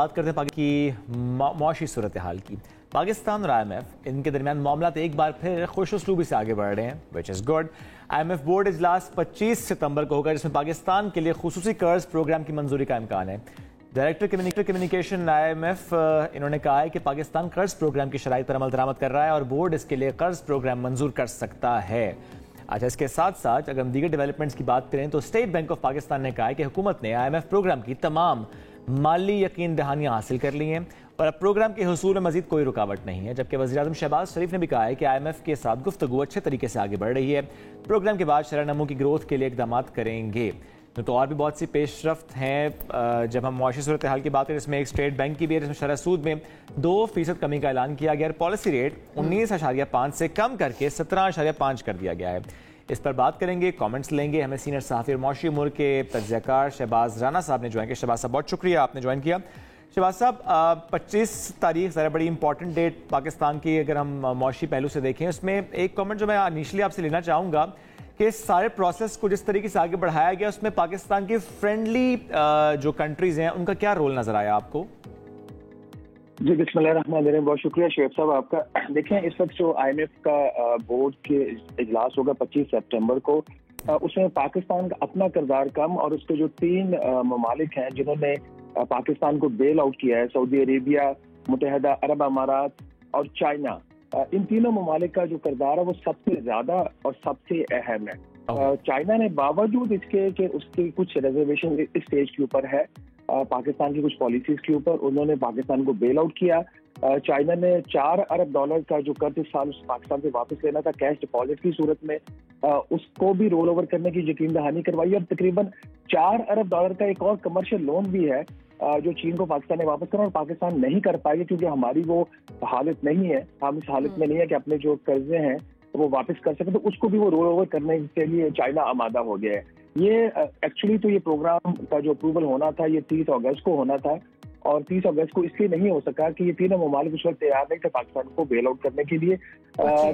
بات کرتے ہیں کی معاشی صورتحال کی. پاکستان اور IMF ان کے درمیان معاملات ایک بار پھر خوش اسلوبی سے آگے بڑھ رہے ہیں which is good. IMF board اجلاس 25 ستمبر کو ہوگا جس میں پاکستان کے لیے خصوصی قرض پروگرام کی منظوری کا امکان ہے. ڈائریکٹر کمیونیکیشن IMF انہوں نے کہا ہے کہ پاکستان قرض پروگرام کی شرائط پر عمل درآمد کر رہا ہے اور بورڈ اس کے لیے قرض پروگرام منظور کر سکتا ہے. اچھا، اس کے ساتھ ساتھ اگر ہم دیگر ڈیولپمنٹس کی بات کریں تو اسٹیٹ بینک آف پاکستان نے کہا ہے کہ حکومت نے IMF پروگرام کی تمام مالی یقین دہانیاں حاصل کر لی ہیں اور اب پروگرام کے حصول میں مزید کوئی رکاوٹ نہیں ہے. جبکہ وزیراعظم شہباز شریف نے بھی کہا ہے کہ IMF کے ساتھ گفتگو اچھے طریقے سے آگے بڑھ رہی ہے. پروگرام کے بعد شرح نمو کی گروتھ کے لیے اقدامات کریں گے. تو اور بھی بہت سی پیش رفت ہیں. جب ہم معاشی صورتحال کی بات کریں اس میں ایک اسٹیٹ بینک کی بھی ہے جس میں شرح سود میں 2% کمی کا اعلان کیا گیا اور پالیسی ریٹ 19.5 سے کم کر کے 17.5 کر دیا گیا ہے. اس پر بات کریں گے، کامنٹس لیں گے. ہمیں سینئر صحافی اور معاشی امور کے تجزیہ کار شہباز رانا صاحب نے جوائن کیا. شہباز صاحب بہت شکریہ آپ نے جوائن کیا. شہباز صاحب 25 تاریخ ذرا بڑی امپورٹنٹ ڈیٹ پاکستان کی اگر ہم معاشی پہلو سے دیکھیں اس میں ایک کامنٹ جو میں انیشلی آپ سے لینا چاہوں گا کہ اس سارے پروسیس کو جس طریقے سے آگے بڑھایا گیا اس میں پاکستان کی فرینڈلی جو کنٹریز ہیں ان کا کیا رول نظر آیا آپ کو؟ جی بسم اللہ الرحمن الرحیم. بہت شکریہ شعیب صاحب آپ کا. دیکھیں اس وقت جو IMF کا بورڈ کے اجلاس ہوگا 25 سپٹمبر کو، اس میں پاکستان کا اپنا کردار کم اور اس کے جو 3 ممالک ہیں جنہوں نے پاکستان کو بیل آؤٹ کیا ہے، سعودی عربیہ، متحدہ عرب امارات اور چائنا، ان تینوں ممالک کا جو کردار ہے وہ سب سے زیادہ اور سب سے اہم ہے. چائنا نے باوجود اس کے کہ اس کی کچھ ریزرویشن اس اسٹیج کے اوپر ہے پاکستان کی کچھ پالیسیز کے اوپر، انہوں نے پاکستان کو بیل آؤٹ کیا. چائنا نے $4 ارب کا جو قرض اس سال پاکستان سے واپس لینا تھا کیش ڈپازٹ کی صورت میں، اس کو بھی رول اوور کرنے کی یقین دہانی کروائی. اب تقریباً $4 ارب کا ایک اور کمرشل لون بھی ہے جو چین کو پاکستان نے واپس کرنا، اور پاکستان نہیں کر پائے گی کیونکہ ہماری وہ حالت نہیں ہے، ہم اس حالت میں نہیں ہے کہ اپنے جو قرضے ہیں وہ واپس کر سکیں، تو اس کو بھی وہ رول اوور کرنے کے لیے چائنا آمادہ ہو گیا ہے. یہ ایکچولی تو یہ پروگرام کا جو اپروول ہونا تھا یہ 30 اگست کو ہونا تھا، اور 30 اگست کو اس لیے نہیں ہو سکا کہ یہ تینوں ممالک اس وقت تیار نہیں تھے پاکستان کو بیل آؤٹ کرنے کے لیے.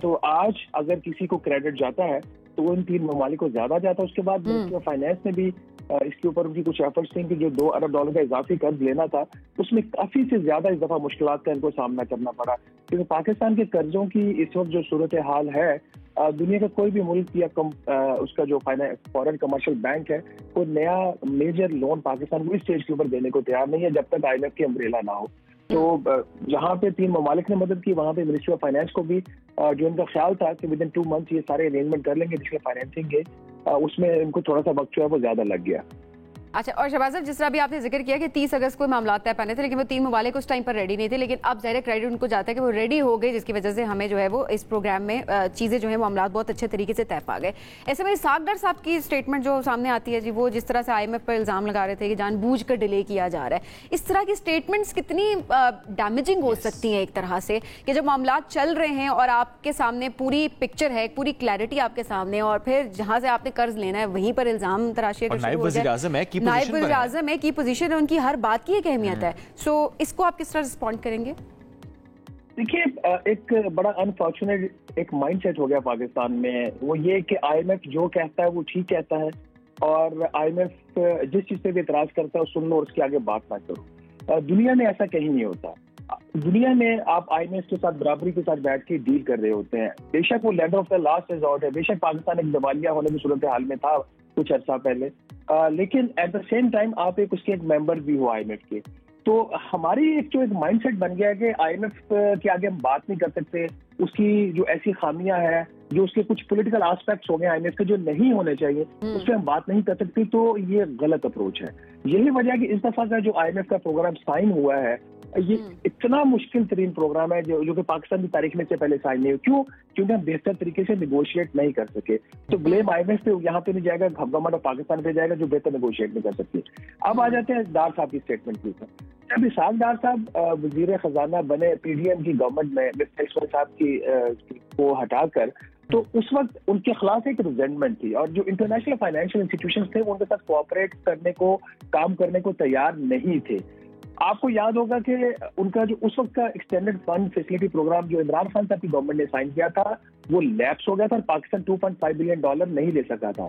تو آج اگر کسی کو کریڈٹ جاتا ہے تو وہ ان 3 ممالک کو زیادہ جاتا ہے. اس کے بعد منسٹری آف فائنانس نے بھی اس کے اوپر ان کی کچھ ایفرٹس تھیں کہ جو $2 ارب کا اضافی قرض لینا تھا اس میں کافی سے زیادہ اس دفعہ مشکلات کا ان کو سامنا کرنا پڑا، کیونکہ پاکستان کے قرضوں کی اس وقت جو صورتحال ہے، دنیا کا کوئی بھی ملک یا اس کا جو فورن کمرشل بینک ہے کوئی نیا میجر لون پاکستان کو اس اسٹیج کے اوپر دینے کو تیار نہیں ہے جب تک IMF کی امبریلا نہ ہو. تو جہاں پہ 3 ممالک نے مدد کی وہاں پہ منسٹری آف فائنانس کو بھی جو ان کا خیال تھا کہ ود ان 2 منتھ یہ سارے ارینجمنٹ کر لیں گے جس میں فائنینسنگ کے، اس میں ان کو تھوڑا سا وقت جو ہے وہ زیادہ لگ گیا. اچھا، اور شہباز صاحب جس طرح بھی آپ نے ذکر کیا کہ 30 اگست کو معاملات طے پانے تھے لیکن وہ 3 ممالک اس ٹائم پر ریڈی نہیں تھے، لیکن اب ظاہر کریڈٹ ان کو جاتا ہے کہ وہ ریڈی ہو گئے جس کی وجہ سے ہمیں جو ہے وہ اس پروگرام میں چیزیں جو ہیں معاملات بہت اچھے طریقے سے طے پا گئے. ایسے میں اسحاق ڈار صاحب کی اسٹیٹمنٹ جو سامنے آتی ہے جی، وہ جس طرح سے IMF پر الزام لگا رہے تھے کہ جان بوجھ کر ڈیلے کیا جا رہا ہے، اس طرح کی اسٹیٹمنٹس کتنی ڈیمیجنگ ہو سکتی ہیں ایک طرح سے کہ جب معاملات چل رہے ہیں اور آپ کے سامنے پوری پکچر ہے، پوری کلیئرٹی آپ کے سامنے، اور پھر جہاں سے آپ نے قرض لینا ہے وہیں پر الزام تراشی کا نائب وزیر اعظم میں کی پوزیشن ہے، ان کی ہر بات کی ایک اہمیت ہے. سو اس کو آپ کس طرح رسپونڈ کریں گے؟ دیکھیے ایک بڑا انفارچونیٹ ایک مائنڈ سیٹ ہو گیا پاکستان میں، وہ یہ کہ IMF جو کہتا ہے وہ ٹھیک کہتا ہے اور IMF جس چیز پہ بھی اعتراض کرتا ہے سن لو اور اس کے آگے بات نہ کرو. دنیا میں ایسا کہیں نہیں ہوتا. دنیا میں آپ IMF کے ساتھ برابری کے ساتھ بیٹھ کے ڈیل کر رہے ہوتے ہیں. بے شک وہ lander of the last resort ہے، بے شک پاکستان ایک دیوالیہ ہونے کی صورتحال میں تھا کچھ عرصہ پہلے، لیکن ایٹ دا سیم ٹائم آپ اس کے ایک ممبر بھی ہو IMF کے. تو ہماری ایک جو ایک مائنڈ سیٹ بن گیا ہے کہ IMF کے آگے ہم بات نہیں کر سکتے، اس کی جو ایسی خامیاں ہیں، جو اس کے کچھ پولیٹیکل آسپیکٹس ہو گئے IMF کے جو نہیں ہونے چاہیے، اس پہ ہم بات نہیں کر سکتے. تو یہ غلط اپروچ ہے. یہی وجہ ہے کہ اس دفعہ کا جو IMF کا پروگرام سائن ہوا ہے یہ اتنا مشکل ترین پروگرام ہے جو کہ پاکستان کی تاریخ میں سے پہلے سائن نہیں ہو. کیوں ہم بہتر طریقے سے نیگوشیٹ نہیں کر سکے. تو بلیم IMF پہ یہاں پہ نہیں جائے گا، گورنمنٹ آف پاکستان پہ جائے گا جو بہتر نیگوشیٹ نہیں کر سکتی. اب آ جاتے ہیں ڈار صاحب کی اسٹیٹمنٹ کے اوپر. جب اسحاق ڈار صاحب وزیر خزانہ بنے PDM کی گورنمنٹ میں مسٹر صاحب کی کو ہٹا کر، تو اس وقت ان کے خلاف ایک ریزنٹمنٹ تھی اور جو انٹرنیشنل فائنینشیل انسٹیٹیوشنز تھے وہ ان کے ساتھ کوآپریٹ کرنے کو، کام کرنے کو تیار نہیں تھے. آپ کو یاد ہوگا کہ ان کا جو اس وقت کا ایکسٹینڈڈ فنڈ فیسلٹی پروگرام جو عمران خان صاحب کی گورنمنٹ نے سائن کیا تھا وہ لیپس ہو گیا تھا اور پاکستان $2.5 بلین نہیں لے سکا تھا.